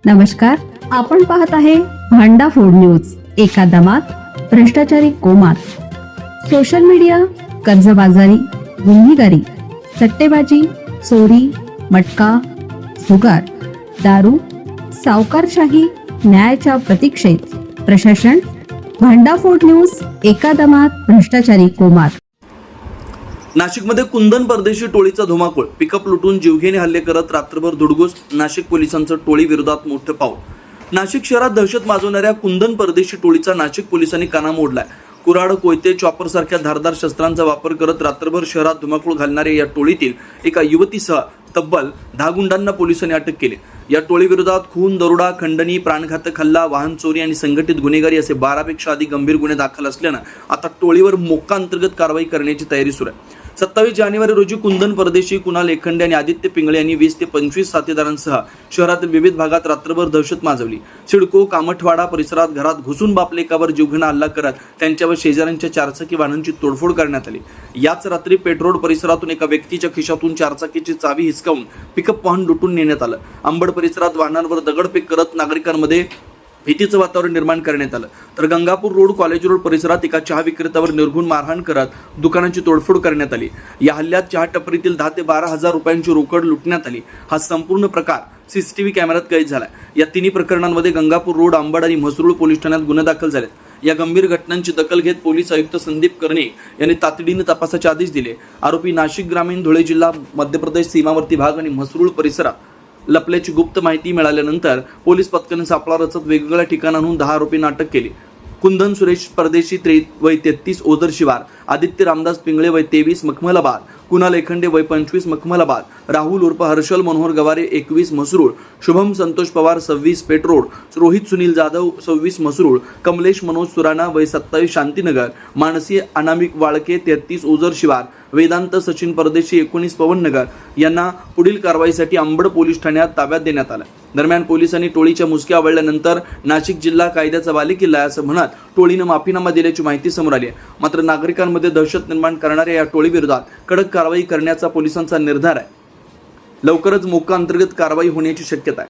नमस्कार, आपण पाहत आहे भांडा फोड न्यूज. एका दमात भ्रष्टाचारी कोमात. सोशल मीडिया, कर्जबाजारी, गुन्हेगारी, सट्टेबाजी, चोरी, मटका, जुगार, दारू, सावकारशाही, न्यायाच्या प्रतीक्षेत प्रशासन. भांडाफोड न्यूज. एका दमात भ्रष्टाचारी कोमात. नाशिकमध्ये कुंदन परदेशी टोळीचा धुमाकूळ. पिकअप लुटून जीवघेणे हल्ले करत रात्रभर धुडगूस. नाशिक पोलिसांचं टोळी विरोधात मोठं पाऊल. नाशिक शहरात दहशत माजवणाऱ्या कुंदन परदेशी टोळीचा नाशिक पोलिसांनी काना मोडलाय. कुऱ्हाड, कोयते, चॉपर सारख्या धारदार शस्त्रांचा वापर करत रात्रभर शहरात धुमाकूळ घालणाऱ्या या टोळीतील एका युवतीसह तब्बल 10 गुंडांना पोलिसांनी अटक केली. या टोळीविरोधात खून, दरोडा, खंडणी, प्राणघातक हल्ला, वाहन चोरी आणि संघटित गुन्हेगारी असे 12पेक्षा अधिक गंभीर गुन्हे दाखल असल्यानं आता टोळीवर मोक्का अंतर्गत कारवाई करण्याची तयारी सुरू आहे. 27 जानेवारी रोजी कुंदन परदेशी, कुणाल एखंडे आणि आदित्य पिंगळे यांनी 20 ते 25 साथीदारांसह शहरातील विविध भागात रात्रभर दहशत माजवली. सिडको, कामठवाडा परिसरात घरात घुसून बापले एकावर जीवघेणा हल्ला करत त्यांच्यावर शेजाऱ्यांच्या चारचाकी वाहनांची तोडफोड करण्यात आली. याच रात्री पेठरोड परिसरातून एका व्यक्तीच्या खिशातून चारचाकीची चावी हिसकावून पिकअप वाहन लुटून नेण्यात आलं. अंबड परिसरात वाहनांवर दगडफेक करत नागरिकांमध्ये भीतीचं वातावरण निर्माण करण्यात आलं. तर गंगापूर रोड, कॉलेज रोड परिसरात एका चहा विक्रेत्यावर निर्घुण मारहाण करत दुकानांची तोडफोड करण्यात आली. या हल्ल्यात चहा टपरीतील 10 ते 12 हजार रुपयांची रोकड लुटण्यात आली. हा संपूर्ण प्रकार सीसीटीव्ही कॅमेऱ्यात कैद झाला. या तिन्ही प्रकरणांमध्ये गंगापूर रोड, अंबड आणि म्हसरूळ पोलीस ठाण्यात गुन्हे दाखल झालेत. या गंभीर घटनांची दखल घेत पोलीस आयुक्त संदीप कर्णिक यांनी तातडीने तपासाचे आदेश दिले. आरोपी नाशिक ग्रामीण, धुळे जिल्हा, मध्य प्रदेश सीमावर्ती भाग आणि म्हसरूळ परिसरात लपल्याची गुप्त माहिती मिळाल्यानंतर पोलीस पथकाने सापळा रचत वेगवेगळ्या ठिकाणांहून 10 आरोपींना अटक केली. कुंदन सुरेश परदेशी वय 33 ओझर शिवार, आदित्य रामदास पिंगळे वय 23 मखमलाबाद, कुणाल एखंडे वय 25 मखमलाबाद, राहुल उर्फ हर्षल मनोहर गवारे 21 म्हसरूळ, शुभम संतोष पवार 26 पेठरोड, रोहित सुनील जाधव 26 म्हसरूळ, कमलेश मनोज सुराणा वय 27 शांतीनगर, मानसी अनामिक वाळके 33 ओझर शिवार, वेदांत सचिन परदेशी 19 पवननगर यांना पुढील कारवाईसाठी अंबड पोलीस ठाण्यात ताब्यात देण्यात आलं. दरम्यान पोलिसांनी टोळीच्या मुसक्या आवळल्यानंतर नाशिक जिल्हा कायद्याचा बालेकिल्ला आहे असं म्हणत टोळीनं माफीनामा दिल्याची माहिती समोर आली आहे. मात्र नागरिकांमध्ये दहशत निर्माण करणाऱ्या या टोळीविरोधात कडक कारवाई करण्याचा पोलिसांचा निर्धार आहे. लवकरच मोक्का अंतर्गत कारवाई होण्याची शक्यता आहे.